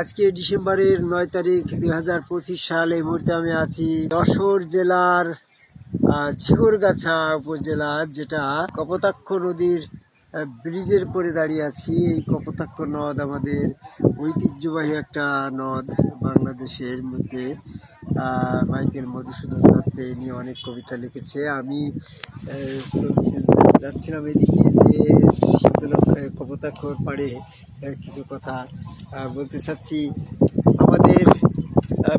আজকে ডিসেম্বরের 9 তারিখ 2025 সাল। এই মুহূর্তে আমি আছি যশোর জেলার ছিগরগাছা উপজেলার, যেটা কপোতাক্ষ নদীর ব্রিজের পরে দাঁড়িয়ে আছি। এই কপোতাক্ষ নদ আমাদের ঐতিহ্যবাহী একটা নদ বাংলাদেশের মধ্যে। মাইকেল মধুসূদন দত্ত নিয়ে অনেক কবিতা লিখেছে। আমি যাচ্ছিলাম এদিকে যে কপোতাক্ষর পাড়ে কিছু কথা বলতে চাচ্ছি। আমাদের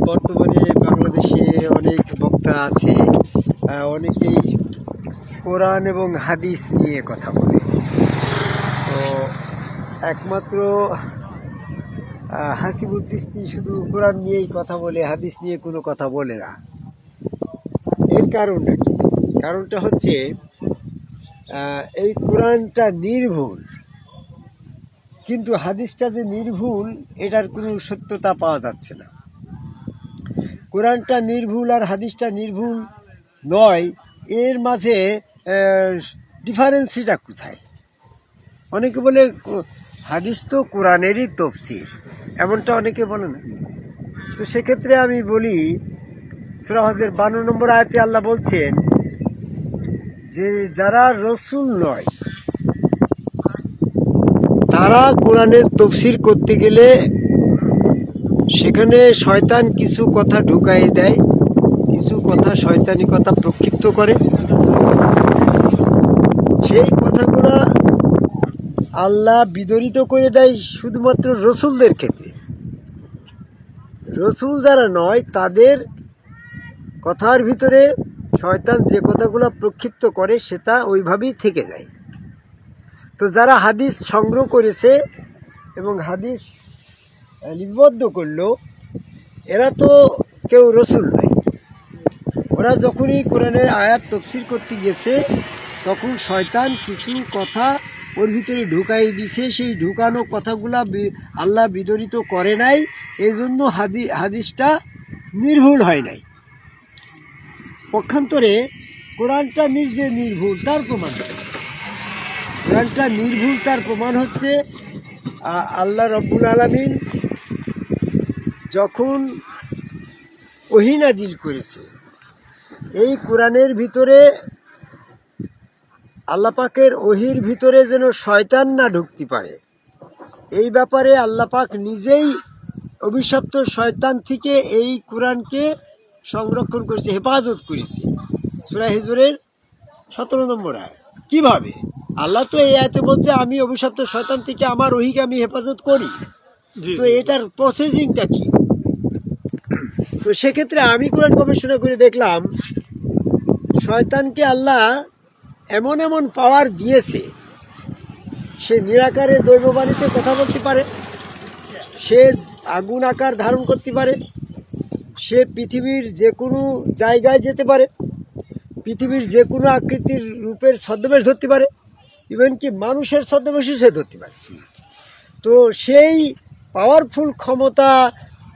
বর্তমানে বাংলাদেশে অনেক বক্তা আছে, অনেকেই কোরআন এবং হাদিস নিয়ে কথা বলে। তো একমাত্র হাসিবুল চিশতি শুধু কোরআন নিয়েই কথা বলে, হাদিস নিয়ে কোনো কথা বলে না। এর কারণটা কি? কারণটা হচ্ছে এই কোরআনটা নির্ভুল, কিন্তু হাদিসটা যে নির্ভুল এটার কোনো সত্যতা পাওয়া যাচ্ছে না। কোরআনটা নির্ভুল আর হাদিসটা নির্ভুল নয়, এর মাঝে ডিফারেন্সিটা কোথায়? অনেকে বলে হাদিস তো কোরআনেরই তফসির, এমনটা অনেকে বলে না। তো সেক্ষেত্রে আমি বলি, সূরা হজের 52 নম্বর আয়াতে আল্লাহ বলছেন যে যারা রসুল নয় তারা কোরআনের তফসির করতে গেলে সেখানে শয়তান কিছু কথা ঢুকাই দেয়, কিছু কথা শয়তানি কথা প্রক্ষিপ্ত করে। সেই কথাগুলো আল্লাহ বিদরিত করে দেয় শুধুমাত্র রসুলদের ক্ষেত্রে। রসুল যারা নয় তাদের কথার ভিতরে শয়তান যে কথাগুলো প্রক্ষিপ্ত করে সেটা ওইভাবেই থেকে যায়। তো যারা হাদিস সংগ্রহ করেছে এবং হাদিস লিপিবদ্ধ করলো, এরা তো কেউ রসুল নয়। ওরা যখনই কোরআনের আয়াত তফসির করতে গেছে তখন শয়তান কিছু কথা ওর ভিতরে ঢুকাই দিছে। সেই ঢুকানো কথাগুলা আল্লাহ বিদরিত করে নাই, এই জন্য হাদিসটা নির্ভুল হয় নাই। পক্ষান্তরে কোরআনটা নিজে নির্ভুল, তার প্রমাণ কোরআনটা নির্ভুল তার প্রমাণ হচ্ছে আল্লাহ রব্বুল আলামিন যখন ওহী নাজিল করেছে, এই কোরআনের ভিতরে আল্লাহ পাকের ওহীর ভিতরে যেন শয়তান না ঢুকতে পারে, এই ব্যাপারে আল্লাহ পাক নিজেই অভিশপ্ত শয়তান থেকে এই কোরআনকে সংরক্ষণ করেছে, হেফাজত করেছে। সূরা হিজরের 17 নম্বর আয়াত। কিভাবে? আল্লাহ তো এই আয়াতে বলছে আমি অভিশপ্ত শয়তান থেকে আমার ওহীকে আমি হেফাজত করি। তো এটার প্রসেসিংটা কি? তো সেক্ষেত্রে আমি কোরআন গবেষণা করে দেখলাম শয়তানকে আল্লাহ এমন এমন পাওয়ার দিয়েছে, সে নিরাকারে দৈববাণীতে কথা বলতে পারে, সে আগুন আকার ধারণ করতে পারে, সে পৃথিবীর যে কোনো জায়গায় যেতে পারে, পৃথিবীর যে কোনো আকৃতির রূপের ছদ্মবেশ ধরতে পারে, ইভেন কি মানুষের ছদ্মবেশও সে ধরতে পারে। তো সেই পাওয়ারফুল ক্ষমতা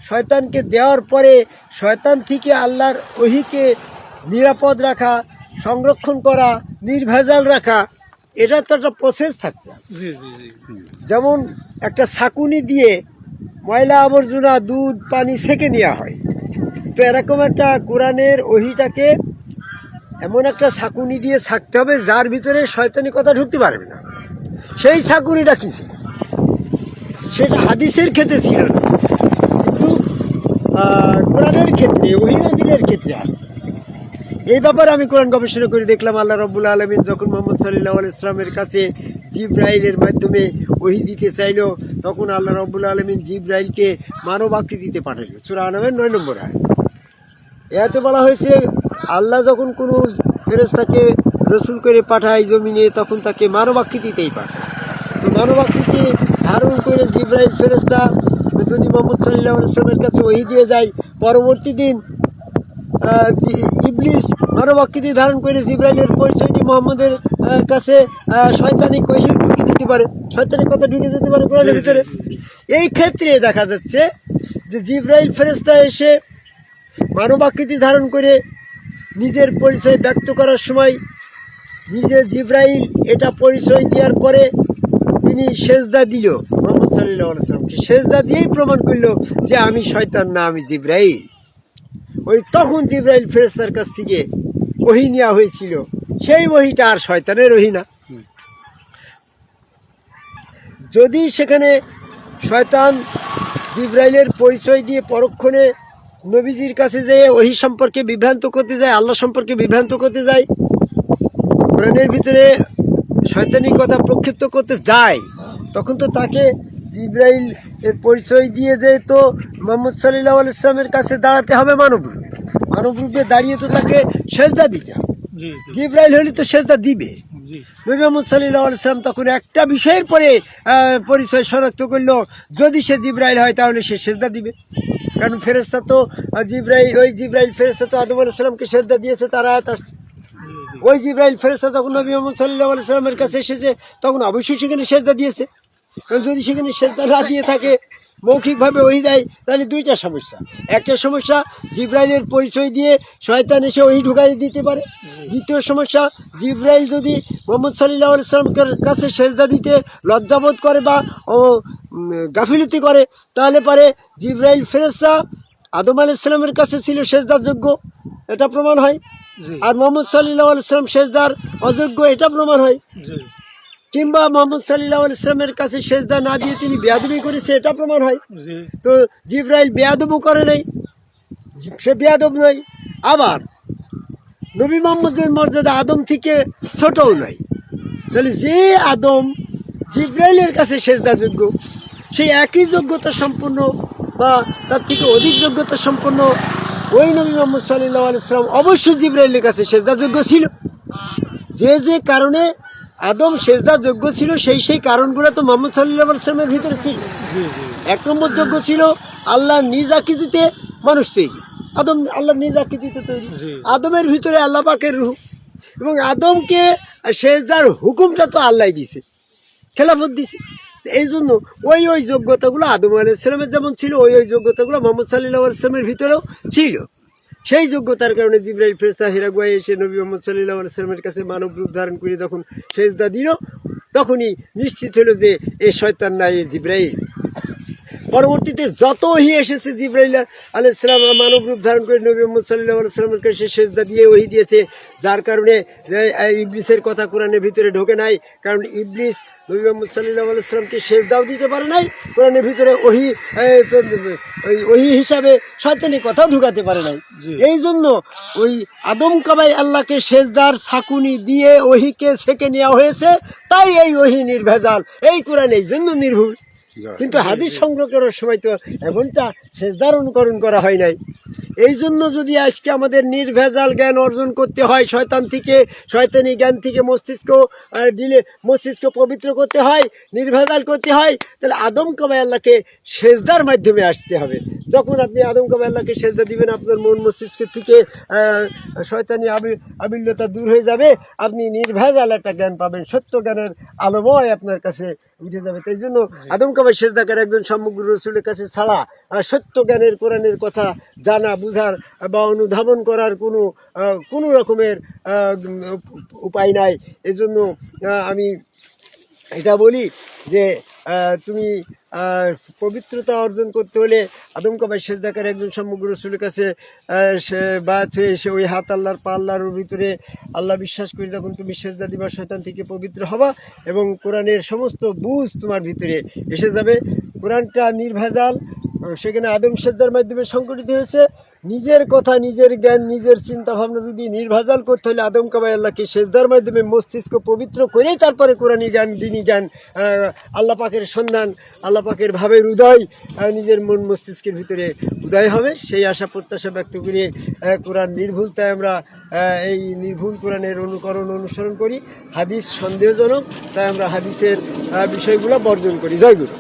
শয়তানকে দেওয়ার পরে শয়তান থেকে আল্লাহর ওহীকে নিরাপদ রাখা, সংরক্ষণ করা, নির্ভেজাল রাখা, এটা তো একটা প্রসেস থাকতে হবে। যেমন একটা ছাঁকুনি দিয়ে ময়লা আবর্জনা, দুধ, পানি সেঁকে নেওয়া হয়, তো এরকম একটা কোরআনের ওহীটাকে এমন একটা ছাঁকুনি দিয়ে ছাঁকতে হবে যার ভিতরে শয়তানি কথা ঢুকতে পারবে না। সেই ছাঁকুনিটা কি ছিল? সেটা হাদিসের ক্ষেত্রে ছিল না, কিন্তু কোরআনের ক্ষেত্রে, ওহী নাজিলের ক্ষেত্রে আসে। এই ব্যাপারে আমি কোরআন গবেষণা করে দেখলাম আল্লাহ রাব্বুল আলামিন যখন মুহাম্মদ সাল্লাল্লাহু আলাইহি ওয়াসাল্লামের কাছে জিবরাইলের মাধ্যমে ওহী দিতে চাইল, তখন আল্লাহ রাব্বুল আলামিন জিবরাইলকে মানব আকৃতিতে পাঠাইল। সূরা আনামের 9 নম্বর আয়াত। এতে বলা হয়েছে আল্লাহ যখন কোনো ফেরেশতাকে রসুল করে পাঠায় জমিনে, তখন তাকে মানব আকৃতিতেই পাঠায়। তো মানব আকৃতি ধারণ করে জিবরাইল ফেরেশতা যদি মুহাম্মদ সাল্লাল্লাহু আলাইহি ওয়াসাল্লামের কাছে ওহী দিয়ে যায়, পরবর্তী দিন ইবলিস মানব আকৃতি ধারণ করে জিবরাইলের পরিচয় দিয়ে মুহাম্মদের কাছে শয়তানিক ওহী ঢুকিয়ে দিতে পারে, শয়তানিক কথা ঢুকিয়ে দিতে পারে কোরআনের ভিতরে। এই ক্ষেত্রে দেখা যাচ্ছে যে জিবরাইল ফেরেশতা এসে মানব আকৃতি ধারণ করে নিজের পরিচয় ব্যক্ত করার সময় নিজে জিবরাইল এটা পরিচয় দেওয়ার পরে তিনি সেজদা দিল মুহাম্মদ সাল্লাল্লাহু সাল্লাল্লাহু আলাইহি ওয়াসাল্লামকে সেজদা দিয়েই প্রমাণ করলো যে আমি শয়তান না, আমি জিবরাইল। ওই তখন জিবরাইল ফেরেশতার কাছ থেকে ওহী নেওয়া হয়েছিল, সেই ওহীটা আর শয়তানের ওহী না। যদি সেখানে শয়তান জিবরাইলের পরিচয় দিয়ে পরক্ষণে নবীজির কাছে যেয়ে ওহী সম্পর্কে বিভ্রান্ত করতে যায়, আল্লাহ সম্পর্কে বিভ্রান্ত করতে যায়, কোরআনের ভিতরে শয়তানি কথা প্রক্ষিপ্ত করতে যায়, তখন তো তাকে জিবরাইল এর পরিচয় দিয়ে যে তো মুহাম্মদ সাল্লাল্লাহু আলাইহি ওয়াসাল্লামের কাছে দাঁড়াতে হবে মানবরূপে, মানবরূপে দাঁড়িয়ে তো তাকে সেজদা দিতে হবে। জিবরাইল হলে তো সেজদা দিবে। নবী মুহাম্মদ সাল্লাল্লাহু আলাইহি ওয়াসাল্লাম তখন একটা বিষয়ের পরে পরিচয় শনাক্ত করলো, যদি সে জিবরাইল হয় তাহলে সে সেজদা দিবে। কারণ ফেরেশতা তো জিবরাইল, ওই জিবরাইল ফেরেশতা তো আদম আলাইহিস সালামকে সেজদা দিয়েছে, তার আয়াত আসছে। ওই জিবরাইল ফেরেশতা যখন নবী মুহাম্মদ সাল্লাল্লাহু আলাইহি ওয়াসাল্লামের কাছে এসেছে তখন অবশ্যই সেখানে সেজদা দিয়েছে। যদি সেখানে সেজদা না দিয়ে থাকে, মৌখিকভাবে ওহী দেয়, তাহলে দুইটা সমস্যা। একটা সমস্যা, জিবরাইলের পরিচয় দিয়ে শয়তান এসে ওহী ঢুকাই দিতে পারে। দ্বিতীয় সমস্যা, জিবরাইল যদি মুহাম্মদ সাল্লাল্লাহু আলাইহি ওয়াসাল্লামের কাছে সেজদা দিতে লজ্জাবোধ করে বা গাফিলতি করে, তাহলে পারে জিবরাইল ফেরেশতা আদম আলাইহিস সালামের কাছে ছিল সেজদার যোগ্য, এটা প্রমাণ হয়। আর মুহাম্মদ সাল্লাল্লাহু আলাইহি ওয়াসাল্লাম সেজদার অযোগ্য, এটা প্রমাণ হয়। কিংবা মুহাম্মদ সাল্লাল্লাহু আলাইহি ওয়াসাল্লামের কাছে সেজদা না দিয়ে তিনি বেয়াদবি করেছে, এটা প্রমাণ হয়। তো জিবরাইল বেয়াদবও করে নাই, সে বেয়াদব নয়। আবার নবী মুহাম্মদের মর্যাদা আদম থেকে ছোটও নয়। তাহলে যে আদম জিবরাইলের কাছে সেজদা যোগ্য, সেই একই যোগ্যতা সম্পন্ন বা তার থেকে অধিক যোগ্যতা সম্পন্ন ওই নবী মুহাম্মদ সাল্লাল্লাহু আলাইহি ওয়াসাল্লাম অবশ্যই জিবরাইলের কাছে সেজদা যোগ্য ছিল। যে যে কারণে আদম সেজদা যোগ্য ছিল, সেই কারণগুলো তো মুহাম্মদ সাল্লাল্লাহু আলাইহি ওয়াসাল্লামের ভিতরে ছিল। এক নম্বর যোগ্য ছিল আল্লাহর নিজ আকৃতিতে মানুষ তৈরি, আদম আল্লাহর নিজ আকৃতিতে তৈরি, আদমের ভিতরে আল্লাহ পাকের রূহ, এবং আদমকে সেজদার হুকুমটা তো আল্লাহ দিছে, খেলাফত দিছে। এই জন্য ওই যোগ্যতাগুলো আদম আলাইহিস সালামের যেমন ছিল, ওই যোগ্যতাগুলো মুহাম্মদ সাল্লাল্লাহু আলাইহি ওয়াসাল্লামের ভিতরেও ছিল। সেই যোগ্যতার কারণে জিবরাইল ফেরেশতা হিরা গুহায় এসে নবী মুহাম্মদ সাল্লাল্লাহু আলাইহি ওয়াসাল্লামের কাছে মানব রূপ ধারণ করে যখন সেজদা দিল, তখনই নিশ্চিত হলো যে এ শয়তান না, এ জিবরাইল। পরবর্তীতে যত ওহী এসেছে, জিবরাইল আলাইহিস সালাম মানব রূপ ধারণ করে নবী মুহাম্মদ সাল্লাল্লাহু আলাইহি ওয়াসাল্লামের কাছে সেজদা দিয়ে ওহী দিয়েছে, যার কারণে ইবলিসের কথা কোরআনের ভিতরে ঢোকে নাই। কারণ ইবলিস নবী মুহাম্মদ সাল্লাল্লাহু আলাইহি ওয়াসাল্লামকে সেজদাও দিতে পারে নাই, কোরআনের ভিতরে ওহী হিসাবে শয়তানি কথাও ঢুকাতে পারে নাই। এই জন্য ওই আদম কাবাই আল্লাহকে সেজদার ছাকুনি দিয়ে ওহীকে ছেঁকে নেওয়া হয়েছে, তাই এই ওহী নির্ভেজাল, এই কোরআন এই জন্য নির্ভুল। কিন্তু হাদিস সংগ্রহ করার সময় তো এমনটা সেজদার অনুকরণ করা হয় নাই। এই জন্য যদি আজকে আমাদের নির্ভেজাল জ্ঞান অর্জন করতে হয়, শয়তান থেকে, শয়তানি জ্ঞান থেকে মস্তিষ্ক পবিত্র করতে হয়, নির্ভেজাল করতে হয়, তাহলে আদম কাবাই আল্লাহকে সেজদার মাধ্যমে আসতে হবে। যখন আপনি আদম কাবাই আল্লাহকে সেজদা দিবেন, আপনার মন মস্তিষ্ক থেকে শয়তানি আবিল্যতা দূর হয়ে যাবে, আপনি নির্ভেজাল একটা জ্ঞান পাবেন, সত্য জ্ঞানের আলোময় আপনার কাছে উঠে যাবে। তাই জন্য আদম কাবাই সেজদা করে একজন সমগ্র রসুলের কাছে ছাড়া সত্য জ্ঞানের কোরআনের কথা জানা, বুঝার বা অনুধাবন করার কোনো রকমের উপায় নাই। এজন্য আমি এটা বলি যে তুমি পবিত্রতা অর্জন করতে হলে আদম কাবাই সেজদা করে একজন সমগ্র রসুলের কাছে বায়াত হয়ে এসে ওই হাত আল্লাহর পা আল্লাহর ভিতরে আল্লাহ বিশ্বাস করে যখন তুমি সেজদা দিবা, শয়তান থেকে পবিত্র হবা এবং কোরআনের সমস্ত বুঝ তোমার ভিতরে এসে যাবে। কোরআনটা নির্ভেজাল, সেখানে আদম সেজদার মাধ্যমে সংগঠিত হয়েছে। নিজের কথা, নিজের জ্ঞান, নিজের চিন্তা ভাবনা যদি নির্ভেজাল করতে হলে আদম কাবাই আল্লাহকে সেজদার মাধ্যমে মস্তিষ্ক পবিত্র করেই তারপরে কোরআনী জ্ঞান, দিনী জ্ঞান, আল্লাহ পাকের সন্ধান, আল্লাহ পাকের ভাবের উদয় নিজের মন মস্তিষ্কের ভিতরে উদয় হবে। সেই আশা প্রত্যাশা ব্যক্ত করে কোরআন নির্ভুল, তাই আমরা এই নির্ভুল কোরআনের অনুসরণ করি। হাদিস সন্দেহজনক, তাই আমরা হাদিসের বিষয়গুলো বর্জন করি। জয় গুরু।